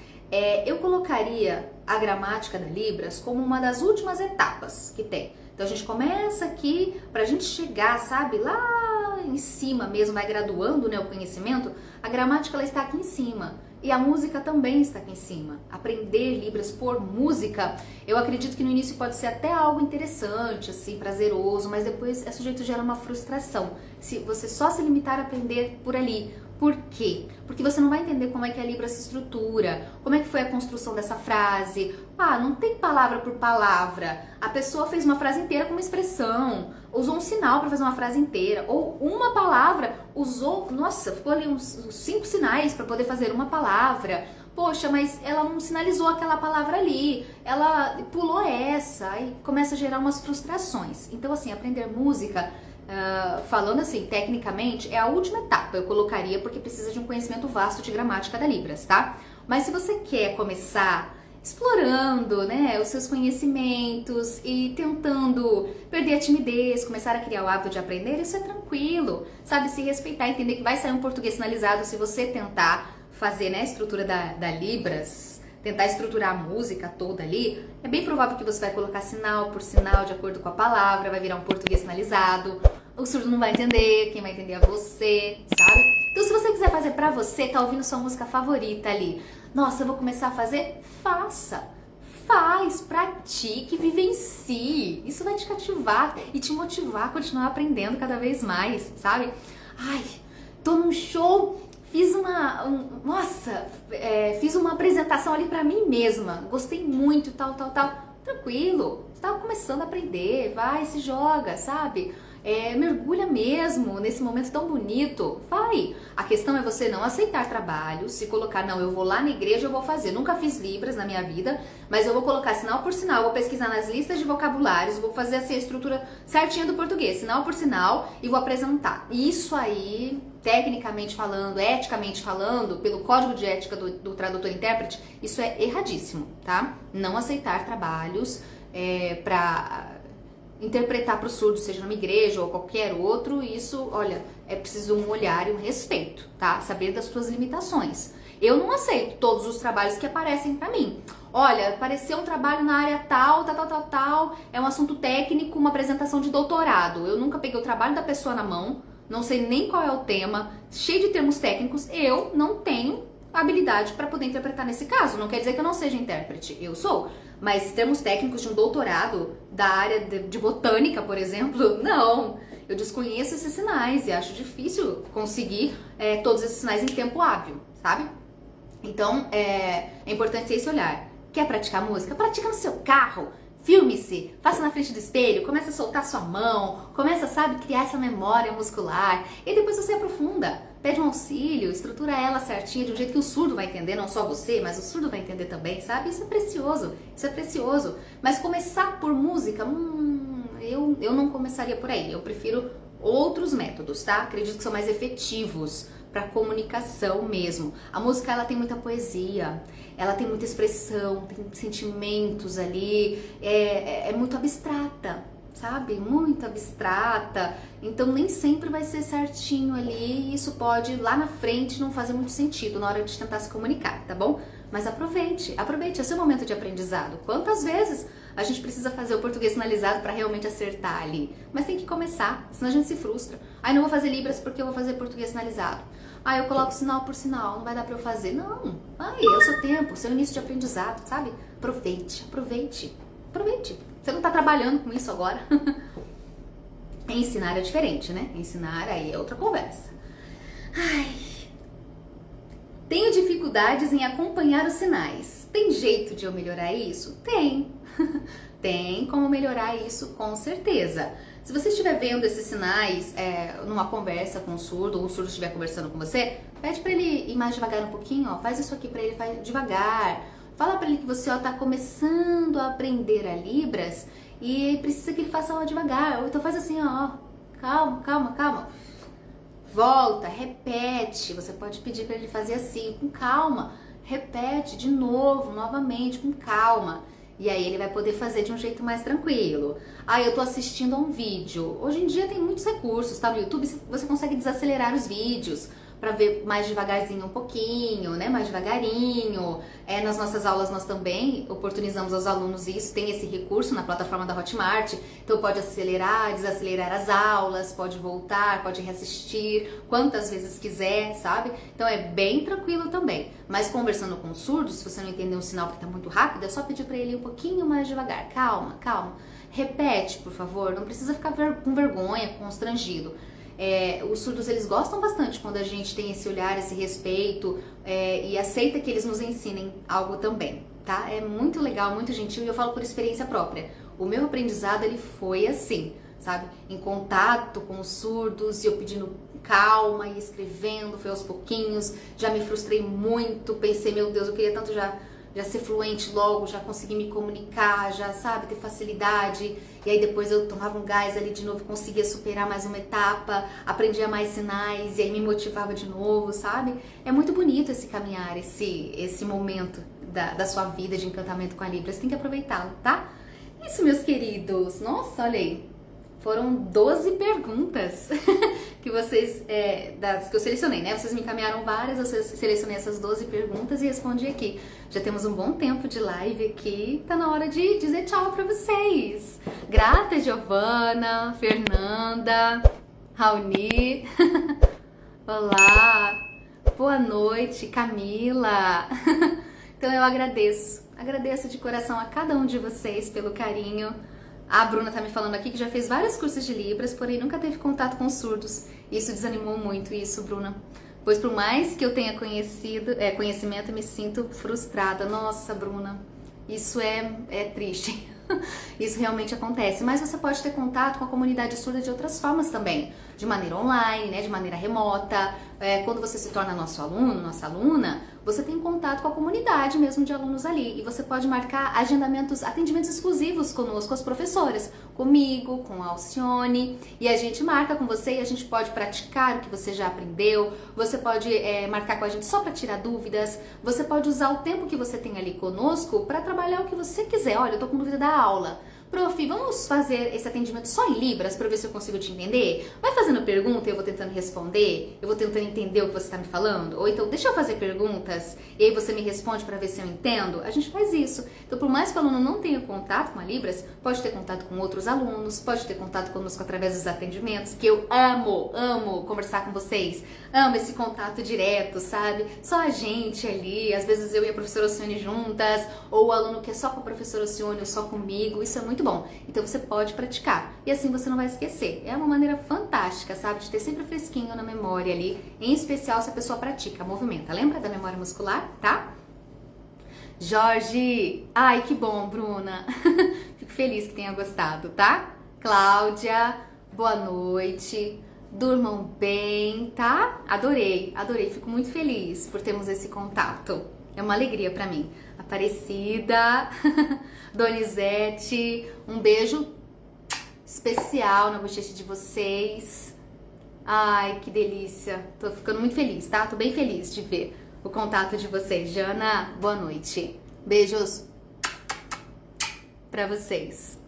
Eu colocaria a gramática da Libras como uma das últimas etapas que tem. Então a gente começa aqui, pra gente chegar, sabe, lá em cima mesmo, vai graduando, né, o conhecimento, a gramática, ela está aqui em cima. E a música também está aqui em cima. Aprender Libras por música, eu acredito que no início pode ser até algo interessante, assim, prazeroso, mas depois é sujeito a gerar uma frustração. Se você só se limitar a aprender por ali. Por quê? Porque você não vai entender como é que a Libra se estrutura, como é que foi a construção dessa frase. Ah, não tem palavra por palavra. A pessoa fez uma frase inteira com uma expressão, usou um sinal para fazer uma frase inteira, ou uma palavra usou, nossa, ficou ali uns 5 sinais para poder fazer uma palavra. poxa, mas ela não sinalizou aquela palavra ali, ela pulou essa, aí começa a gerar umas frustrações. Então, assim, aprender música, falando assim, tecnicamente, é a última etapa, eu colocaria, porque precisa de um conhecimento vasto de gramática da Libras, tá? Mas se você quer começar explorando, né, os seus conhecimentos e tentando perder a timidez, começar a criar o hábito de aprender, isso é tranquilo, sabe? Se respeitar, entender que vai sair um português sinalizado se você tentar fazer, né, a estrutura da Libras, tentar estruturar a música toda ali, é bem provável que você vai colocar sinal por sinal de acordo com a palavra, vai virar um português sinalizado, o surdo não vai entender, quem vai entender é você, sabe? Então se você quiser fazer pra você, tá ouvindo sua música favorita ali, nossa, eu vou começar a fazer, faça! Faz, pratique, vivencie. Isso vai te cativar e te motivar a continuar aprendendo cada vez mais, sabe? Ai, tô num show, fiz fiz uma apresentação ali pra mim mesma, gostei muito, tal. Tranquilo, você tava começando a aprender, vai, se joga, sabe? Mergulha mesmo nesse momento tão bonito, vai. A questão é você não aceitar trabalho, se colocar, não, eu vou lá na igreja, eu vou fazer. Nunca fiz Libras na minha vida, mas eu vou colocar sinal por sinal, eu vou pesquisar nas listas de vocabulários, vou fazer assim a estrutura certinha do português, sinal por sinal, e vou apresentar. Isso aí, tecnicamente falando, eticamente falando, pelo código de ética do tradutor-intérprete, isso é erradíssimo, tá? Não aceitar trabalhos pra interpretar para o surdo, seja numa igreja ou qualquer outro, isso, olha, é preciso um olhar e um respeito, tá? Saber das suas limitações. Eu não aceito todos os trabalhos que aparecem para mim. Olha, apareceu um trabalho na área tal, é um assunto técnico, uma apresentação de doutorado. Eu nunca peguei o trabalho da pessoa na mão, não sei nem qual é o tema, cheio de termos técnicos, eu não tenho habilidade para poder interpretar nesse caso. Não quer dizer que eu não seja intérprete, eu sou. Mas termos técnicos de um doutorado da área de botânica, por exemplo, não. Eu desconheço esses sinais e acho difícil conseguir todos esses sinais em tempo hábil, sabe? Então, é importante ter esse olhar. Quer praticar música? Pratica no seu carro. Filme-se, faça na frente do espelho, comece a soltar sua mão, começa, sabe, criar essa memória muscular e depois você aprofunda, pede um auxílio, estrutura ela certinha de um jeito que o surdo vai entender, não só você, mas o surdo vai entender também, sabe? Isso é precioso. Mas começar por música, eu não começaria por aí, eu prefiro outros métodos, tá? Acredito que são mais efetivos para comunicação mesmo. A música, ela tem muita poesia, ela tem muita expressão, tem sentimentos ali, é muito abstrata, sabe? Muito abstrata, então nem sempre vai ser certinho ali e isso pode lá na frente não fazer muito sentido na hora de tentar se comunicar, tá bom? Mas aproveite, é seu momento de aprendizado. Quantas vezes a gente precisa fazer o português sinalizado para realmente acertar ali? Mas tem que começar, senão a gente se frustra. Não vou fazer Libras porque eu vou fazer português sinalizado. Eu coloco sinal por sinal, não vai dar pra eu fazer. Não, é o seu tempo, o seu início de aprendizado, sabe? Aproveite. Você não tá trabalhando com isso agora. Ensinar é diferente, né? Ensinar aí é outra conversa. Tenho dificuldades em acompanhar os sinais. Tem jeito de eu melhorar isso? Tem. Tem como melhorar isso, com certeza. Se você estiver vendo esses sinais numa conversa com o surdo, ou o surdo estiver conversando com você, pede pra ele ir mais devagar um pouquinho, ó, faz isso aqui pra ele, faz devagar. Fala pra ele que você tá começando a aprender a Libras e precisa que ele faça devagar. Ou então faz assim, ó, calma. Volta, repete. Você pode pedir pra ele fazer assim, com calma. Repete de novo, novamente, com calma. E aí ele vai poder fazer de um jeito mais tranquilo. Eu tô assistindo a um vídeo. Hoje em dia tem muitos recursos, tá? No YouTube você consegue desacelerar os vídeos para ver mais devagarzinho um pouquinho, né? Mais devagarinho. Nas nossas aulas nós também oportunizamos aos alunos isso. Tem esse recurso na plataforma da Hotmart. Então pode acelerar, desacelerar as aulas, pode voltar, pode reassistir quantas vezes quiser, sabe? Então é bem tranquilo também. Mas conversando com surdos, se você não entender um sinal que tá muito rápido, é só pedir para ele ir um pouquinho mais devagar. Calma. Repete, por favor. Não precisa ficar com vergonha, constrangido. Os surdos, eles gostam bastante quando a gente tem esse olhar, esse respeito e aceita que eles nos ensinem algo também, tá? É muito legal, muito gentil e eu falo por experiência própria. O meu aprendizado, ele foi assim, sabe? Em contato com os surdos e eu pedindo calma e escrevendo, foi aos pouquinhos, já me frustrei muito, pensei, meu Deus, eu queria tanto já ser fluente logo, já conseguir me comunicar, já, sabe, ter facilidade. E aí depois eu tomava um gás ali de novo, conseguia superar mais uma etapa, aprendia mais sinais e aí me motivava de novo, sabe? É muito bonito esse caminhar, esse momento da sua vida de encantamento com a Libras. Tem que aproveitá-lo, tá? Isso, meus queridos. Nossa, olha aí. Foram 12 perguntas que vocês, das que eu selecionei, né? Vocês me encaminharam várias, eu selecionei essas 12 perguntas e respondi aqui. Já temos um bom tempo de live aqui, tá na hora de dizer tchau pra vocês. Grata, Giovana, Fernanda, Raoni, olá, boa noite, Camila. Então eu agradeço de coração a cada um de vocês pelo carinho. A Bruna tá me falando aqui que já fez vários cursos de Libras, porém nunca teve contato com surdos. Isso desanimou muito, Bruna. Pois por mais que eu tenha conhecimento, eu me sinto frustrada. Nossa, Bruna, isso é triste. Isso realmente acontece, mas você pode ter contato com a comunidade surda de outras formas também, de maneira online, né, de maneira remota. Quando você se torna nosso aluno, nossa aluna, você tem contato com a comunidade mesmo de alunos ali e você pode marcar atendimentos exclusivos conosco, as professoras, comigo, com a Alcione, e a gente marca com você e a gente pode praticar o que você já aprendeu, você pode marcar com a gente só para tirar dúvidas, você pode usar o tempo que você tem ali conosco para trabalhar o que você quiser. Olha, eu tô com dúvida da aula. Prof, vamos fazer esse atendimento só em Libras para ver se eu consigo te entender? Vai fazendo pergunta e eu vou tentando responder, eu vou tentando entender o que você está me falando? Ou então, deixa eu fazer perguntas e aí você me responde para ver se eu entendo? A gente faz isso. Então, por mais que o aluno não tenha contato com a Libras, pode ter contato com outros alunos, pode ter contato conosco através dos atendimentos, que eu amo conversar com vocês. Amo esse contato direto, sabe? Só a gente ali, às vezes eu e a professora Alcione juntas, ou o aluno que é só com a professora Alcione ou só comigo, isso é muito bom. Então você pode praticar e assim você não vai esquecer. É uma maneira fantástica, sabe, de ter sempre fresquinho na memória ali, em especial se a pessoa pratica, movimenta. Lembra da memória muscular, tá? Jorge, ai que bom, Bruna. Fico feliz que tenha gostado, tá? Cláudia, boa noite. Durmam bem, tá? Adorei, fico muito feliz por termos esse contato. É uma alegria pra mim. Aparecida, Donizete, um beijo especial na bochecha de vocês. Ai, que delícia. Tô ficando muito feliz, tá? Tô bem feliz de ver o contato de vocês. Jana, boa noite. Beijos pra vocês.